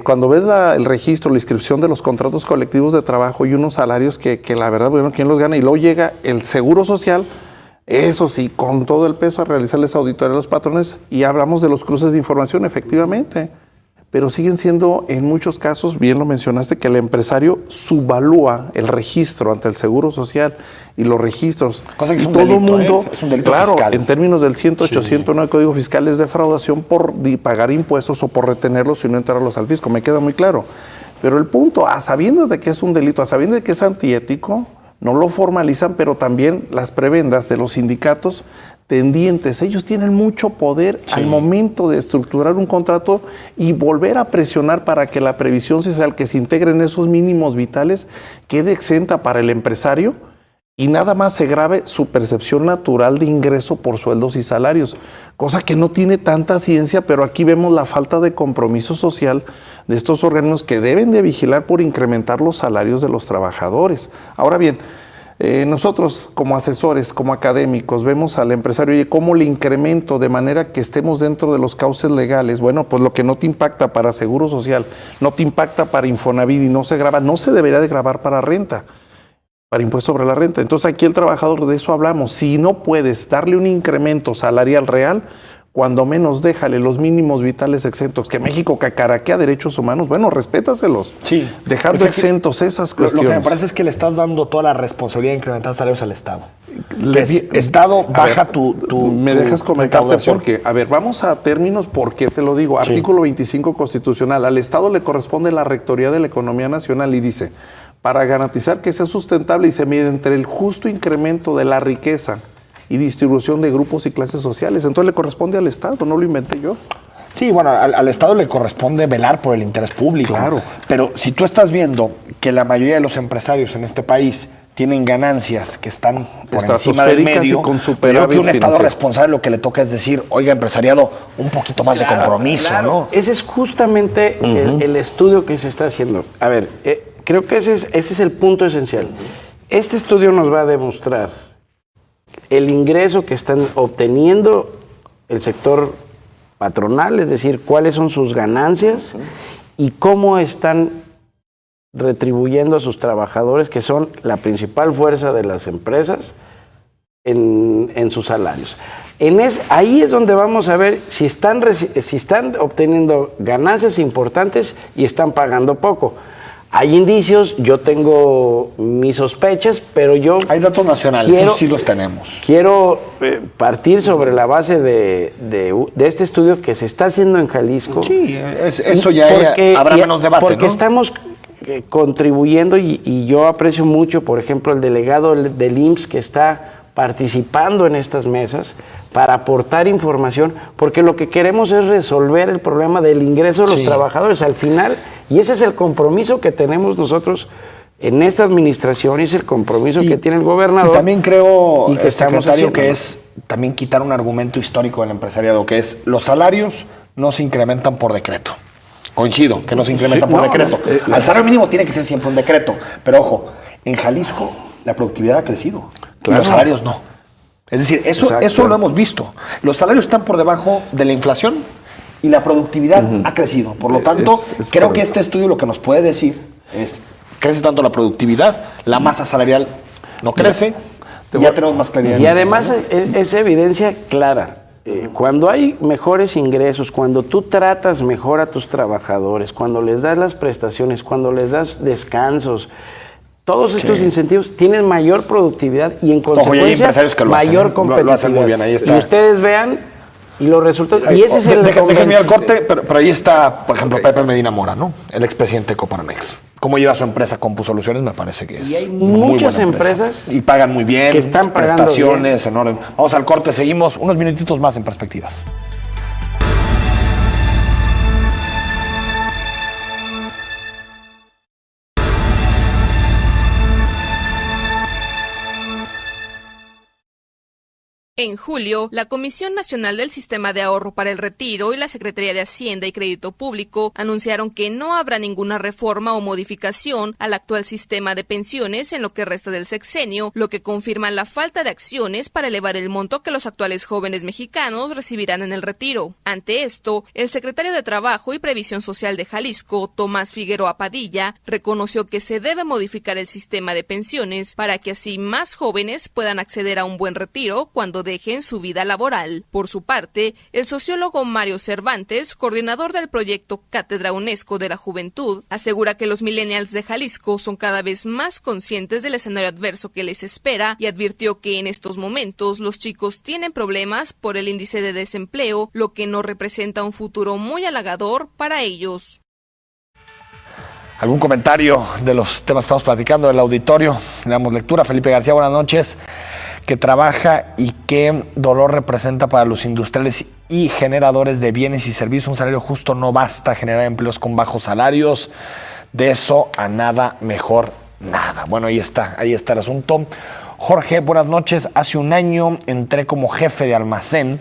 Cuando ves el registro, la inscripción de los contratos colectivos de trabajo y unos salarios que la verdad, bueno, ¿quién los gana? Y luego llega el Seguro Social, eso sí, con todo el peso a realizarles auditoría a los patrones, y hablamos de los cruces de información, efectivamente. Pero siguen siendo, en muchos casos, bien lo mencionaste, que el empresario subvalúa el registro ante el Seguro Social y los registros. Cosa que es un todo delito, mundo, es un delito claro, fiscal. en términos del 108, 109 Código Fiscal es defraudación por pagar impuestos o por retenerlos y no entrarlos al fisco, me queda muy claro. Pero el punto, a sabiendas de que es un delito, a sabiendas de que es antiético, no lo formalizan, pero también las prebendas de los sindicatos tendientes, ellos tienen mucho poder al momento de estructurar un contrato y volver a presionar para que la previsión social que se integre en esos mínimos vitales quede exenta para el empresario y nada más se grave su percepción natural de ingreso por sueldos y salarios, cosa que no tiene tanta ciencia, pero aquí vemos la falta de compromiso social de estos órganos que deben de vigilar por incrementar los salarios de los trabajadores. Ahora bien, nosotros como asesores, como académicos, vemos al empresario, oye, ¿cómo le incremento de manera que estemos dentro de los cauces legales? Bueno, pues lo que no te impacta para Seguro Social, no te impacta para Infonavit y no se graba, no se debería de grabar para renta, para impuesto sobre la renta. Entonces aquí el trabajador, de eso hablamos. Si no puedes darle un incremento salarial real, cuando menos déjale los mínimos vitales exentos, que México cacaraquea derechos humanos, bueno, respétaselos. Sí. Dejando Pues exentos esas cuestiones. Lo que me parece es que le estás dando toda la responsabilidad de incrementar salarios al Estado. Estado baja tu me dejas comentarte recaudación. porque, a ver, vamos a términos, ¿por qué te lo digo? Artículo 25 constitucional, al Estado le corresponde la rectoría de la economía nacional y dice, para garantizar que sea sustentable y se mide entre el justo incremento de la riqueza y distribución de grupos y clases sociales. Entonces le corresponde al Estado, no lo inventé yo. Sí, bueno, al Estado le corresponde velar por el interés público. Claro. Pero si tú estás viendo que la mayoría de los empresarios en este país tienen ganancias que están por encima del medio, y con yo creo que un Estado responsable lo que le toca es decir, oiga, empresariado, un poquito más de compromiso, ¿no? Ese es justamente el estudio que se está haciendo. A ver, creo que ese es el punto esencial. Este estudio nos va a demostrar el ingreso que están obteniendo el sector patronal, es decir, cuáles son sus ganancias y cómo están retribuyendo a sus trabajadores, que son la principal fuerza de las empresas, en sus salarios. Ahí es donde vamos a ver si están obteniendo ganancias importantes y están pagando poco. Hay indicios, yo tengo mis sospechas, pero hay datos nacionales, esos sí los tenemos. Quiero partir sobre la base de este estudio que se está haciendo en Jalisco. Sí, eso ya habrá menos debate, porque estamos contribuyendo y yo aprecio mucho, por ejemplo, el delegado del IMSS que está participando en estas mesas para aportar información, porque lo que queremos es resolver el problema del ingreso de los trabajadores al final, y ese es el compromiso que tenemos nosotros en esta administración, y es el compromiso que tiene el gobernador. Y también creo, secretario, que es también quitar un argumento histórico del empresariado, que es los salarios no se incrementan por decreto. Coincido, que no se incrementan por decreto. Al salario mínimo tiene que ser siempre un decreto, pero ojo, en Jalisco la productividad ha crecido, y los salarios no. Es decir, eso lo hemos visto. Los salarios están por debajo de la inflación y la productividad ha crecido. Por lo tanto, creo que este estudio lo que nos puede decir es, crece tanto la productividad, la masa salarial no crece, ya tenemos más claridad. Y además es evidencia clara. Cuando hay mejores ingresos, cuando tú tratas mejor a tus trabajadores, cuando les das las prestaciones, cuando les das descansos, todos estos incentivos tienen mayor productividad y en consecuencia mayor competitividad. Lo hacen muy bien, ahí está. Y ustedes vean y los resultados. Y ese es el déjenme ir al corte, pero ahí está, por ejemplo, Pepe Medina Mora, ¿no? El expresidente de Coparmex. ¿Cómo lleva su empresa CompuSoluciones? Me parece que es. Y hay muchas empresas y pagan muy bien, que están pagando prestaciones en orden. Vamos al corte, seguimos unos minutitos más en Perspectivas. En julio, la Comisión Nacional del Sistema de Ahorro para el Retiro y la Secretaría de Hacienda y Crédito Público anunciaron que no habrá ninguna reforma o modificación al actual sistema de pensiones en lo que resta del sexenio, lo que confirma la falta de acciones para elevar el monto que los actuales jóvenes mexicanos recibirán en el retiro. Ante esto, el secretario de Trabajo y Previsión Social de Jalisco, Tomás Figueroa Padilla, reconoció que se debe modificar el sistema de pensiones para que así más jóvenes puedan acceder a un buen retiro cuando dejen su vida laboral. Por su parte, el sociólogo Mario Cervantes, coordinador del proyecto Cátedra UNESCO de la Juventud, asegura que los millennials de Jalisco son cada vez más conscientes del escenario adverso que les espera y advirtió que en estos momentos los chicos tienen problemas por el índice de desempleo, lo que no representa un futuro muy halagador para ellos. ¿Algún comentario de los temas que estamos platicando del auditorio? Le damos lectura. Felipe García, buenas noches. Que trabaja y qué dolor representa para los industriales y generadores de bienes y servicios. Un salario justo no basta, generar empleos con bajos salarios. De eso a nada, mejor nada. Bueno, ahí está el asunto. Jorge, buenas noches. Hace un año entré como jefe de almacén.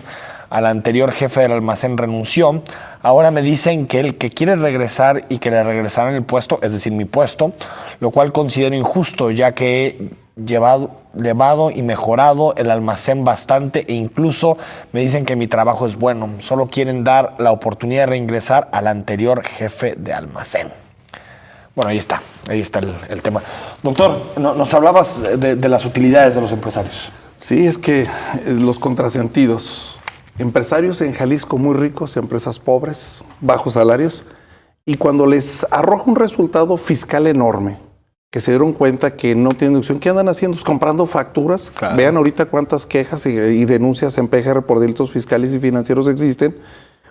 Al anterior jefe del almacén renunció. Ahora me dicen que el que quiere regresar y que le regresaran el puesto, es decir, mi puesto, lo cual considero injusto, ya que he llevado y mejorado el almacén bastante e incluso me dicen que mi trabajo es bueno. Solo quieren dar la oportunidad de reingresar al anterior jefe de almacén. Bueno, ahí está el tema. Doctor, nos hablabas de las utilidades de los empresarios. Sí, es que los contrasentidos. Empresarios en Jalisco muy ricos, empresas pobres, bajos salarios, y cuando les arroja un resultado fiscal enorme, que se dieron cuenta que no tienen deducción, ¿qué andan haciendo? Pues comprando facturas. Claro. Vean ahorita cuántas quejas y denuncias en PGR por delitos fiscales y financieros existen.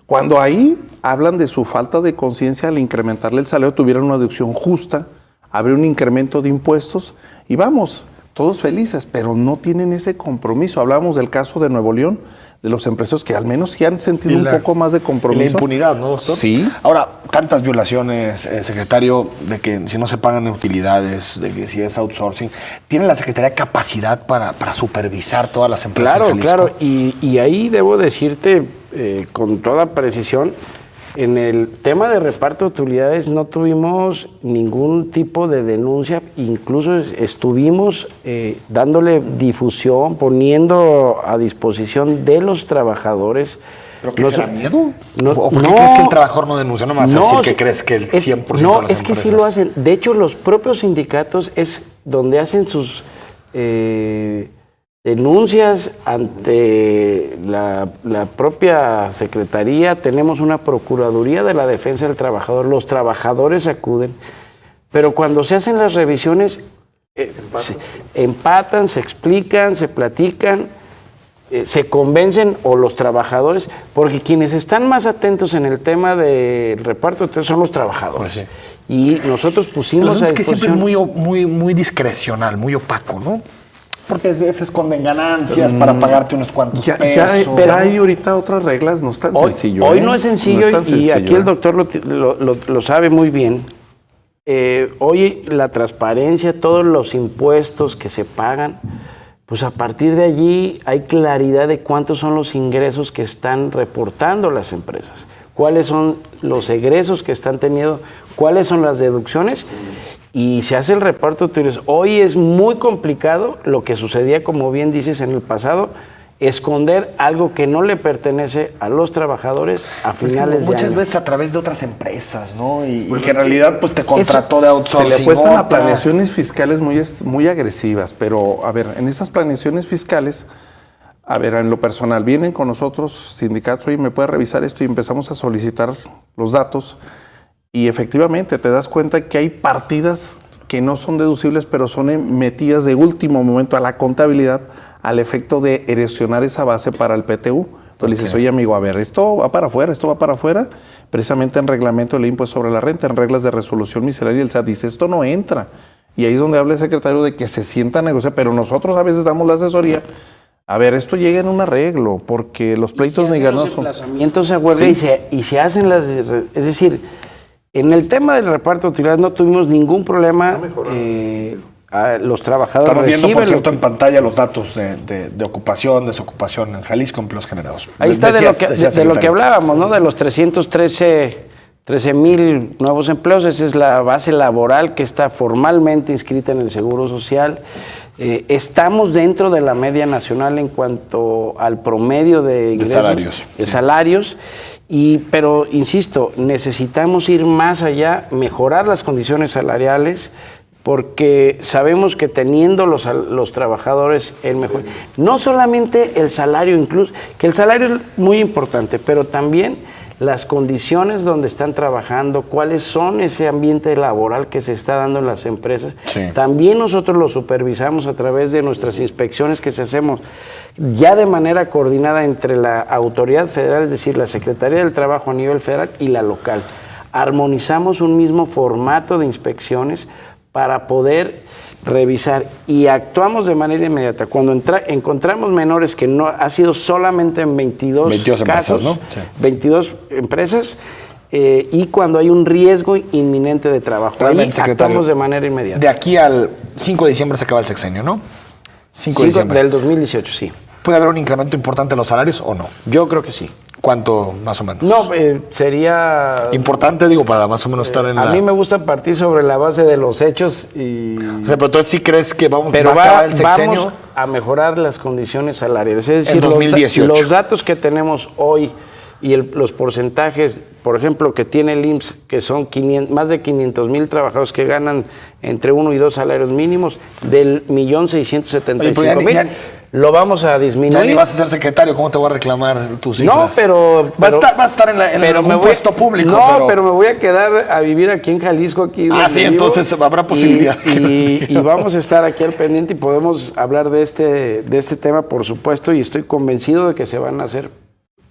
Cuando ahí hablan de su falta de conciencia al incrementarle el salario, tuvieran una deducción justa, habría un incremento de impuestos y vamos, todos felices, pero no tienen ese compromiso. Hablábamos del caso de Nuevo León, de los empresarios que al menos sí han sentido un poco más de compromiso. Y la impunidad, ¿no, doctor? Sí. Ahora, tantas violaciones, secretario, de que si no se pagan utilidades, de que si es outsourcing, ¿tiene la Secretaría capacidad para supervisar todas las empresas en Jalisco? Claro, y ahí debo decirte con toda precisión En el tema de reparto de utilidades no tuvimos ningún tipo de denuncia, incluso estuvimos dándole difusión, poniendo a disposición de los trabajadores. ¿Pero qué será miedo? ¿O por qué crees que el trabajador no denuncia? No me vas a decir que crees que el 100% de las empresas... No, es que sí lo hacen. De hecho, los propios sindicatos es donde hacen sus denuncias ante la propia Secretaría. Tenemos una Procuraduría de la Defensa del Trabajador. Los trabajadores acuden. Pero cuando se hacen las revisiones, se empatan, se explican, se platican, se convencen o los trabajadores, porque quienes están más atentos en el tema del reparto son los trabajadores. Pues sí. Y nosotros pusimos a disposición... Es que siempre es muy discrecional, muy opaco, ¿no? Porque se esconden ganancias para pagarte unos cuantos pesos. Pero hay ahorita otras reglas, no es tan sencillo. Hoy no es sencillo, y aquí el doctor lo sabe muy bien. Hoy la transparencia, todos los impuestos que se pagan, pues a partir de allí hay claridad de cuántos son los ingresos que están reportando las empresas, cuáles son los egresos que están teniendo, cuáles son las deducciones, y se hace el reparto de utilidades. Hoy es muy complicado lo que sucedía, como bien dices, en el pasado, esconder algo que no le pertenece a los trabajadores a finales de año. Muchas veces a través de otras empresas, ¿no? Y que en realidad pues te contrató de outsourcing. Se le apuestan a planeaciones fiscales muy agresivas, pero a ver, en esas planeaciones fiscales, a ver, en lo personal, vienen con nosotros sindicatos, oye, ¿me puede revisar esto? Y empezamos a solicitar los datos y efectivamente te das cuenta que hay partidas que no son deducibles, pero son metidas de último momento a la contabilidad al efecto de erosionar esa base para el PTU. Entonces le dices, oye amigo, a ver, esto va para afuera, precisamente en reglamento del impuesto sobre la renta, en reglas de resolución miscelánea, el SAT dice, esto no entra. Y ahí es donde habla el secretario de que se sienta a negociar, pero nosotros a veces damos la asesoría. A ver, esto llega en un arreglo, porque los pleitos ni ganos son... Los emplazamientos se vuelven y se hacen las... Es decir, en el tema del reparto de utilidades no tuvimos ningún problema. Los trabajadores estamos viendo, por cierto, en pantalla los datos de ocupación, desocupación en Jalisco, empleos generados. Ahí está de lo que hablábamos, ¿no? De los 13,000 nuevos empleos. Esa es la base laboral que está formalmente inscrita en el Seguro Social. Estamos dentro de la media nacional en cuanto al promedio de ingresos, salarios. Pero, insisto, necesitamos ir más allá, mejorar las condiciones salariales, porque sabemos que teniendo los trabajadores el mejor, no solamente el salario, incluso, que el salario es muy importante, pero también las condiciones donde están trabajando, cuáles son ese ambiente laboral que se está dando en las empresas. Sí. También nosotros lo supervisamos a través de nuestras inspecciones que hacemos ya de manera coordinada entre la autoridad federal, es decir, la Secretaría del Trabajo a nivel federal y la local. Armonizamos un mismo formato de inspecciones para poder revisar y actuamos de manera inmediata. Cuando encontramos menores, que no ha sido solamente en 22 casos, empresas, ¿no? Sí. 22 empresas, y cuando hay un riesgo inminente de trabajo. Realmente, ahí actuamos de manera inmediata. De aquí al 5 de diciembre se acaba el sexenio, ¿no? 5 de diciembre. Del 2018, sí. ¿Puede haber un incremento importante en los salarios o no? Yo creo que sí. ¿Cuánto más o menos? No, sería... Importante, digo, para más o menos estar en A mí me gusta partir sobre la base de los hechos y... O sea, pero entonces sí crees que vamos a acabar el sexenio. Vamos a mejorar las condiciones salariales. Es decir, en 2018. Los datos que tenemos hoy y los porcentajes, por ejemplo, que tiene el IMSS, que son más de 500,000 trabajadores que ganan entre 1 y 2 salarios mínimos, del 1,675,000... Lo vamos a disminuir. Ya ni vas a ser secretario, ¿cómo te voy a reclamar tus cifras? No, pero va a estar en el puesto público. No, pero me voy a quedar a vivir aquí en Jalisco. Aquí sí, entonces habrá posibilidad. Y vamos a estar aquí al pendiente y podemos hablar de este tema, por supuesto, y estoy convencido de que se van a hacer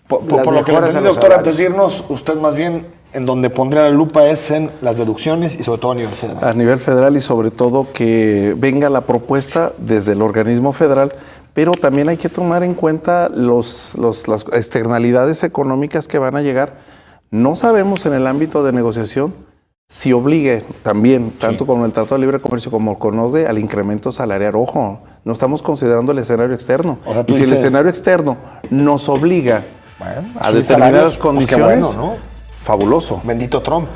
por lo que le entendí, doctor, antes de irnos, usted más bien en donde pondría la lupa es en las deducciones y sobre todo a nivel federal. A nivel federal y sobre todo que venga la propuesta desde el organismo federal. Pero también hay que tomar en cuenta las externalidades económicas que van a llegar. No sabemos en el ámbito de negociación si obligue también, tanto con el Tratado de Libre Comercio como con OCDE, al incremento salarial. Ojo, no estamos considerando el escenario externo. O sea, y si el escenario externo nos obliga a determinadas condiciones, fabuloso. Bendito Trump.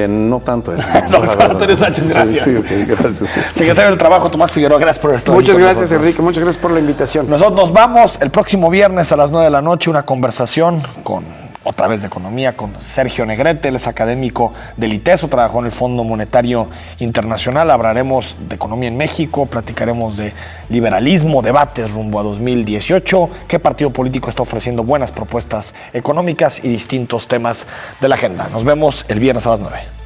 No tanto eso. No, Antonio Sánchez, gracias. Sí, ok, gracias. Sí. Secretario del Trabajo, Tomás Figueroa, gracias por estar aquí. Muchas gracias, Enrique. Muchas gracias por la invitación. Nosotros nos vamos el próximo viernes a las 9 de la noche, una conversación con, otra vez de economía, con Sergio Negrete. Él es académico del ITESO, trabajó en el Fondo Monetario Internacional. Hablaremos de economía en México, platicaremos de liberalismo, debates rumbo a 2018, qué partido político está ofreciendo buenas propuestas económicas y distintos temas de la agenda. Nos vemos el viernes a las 9.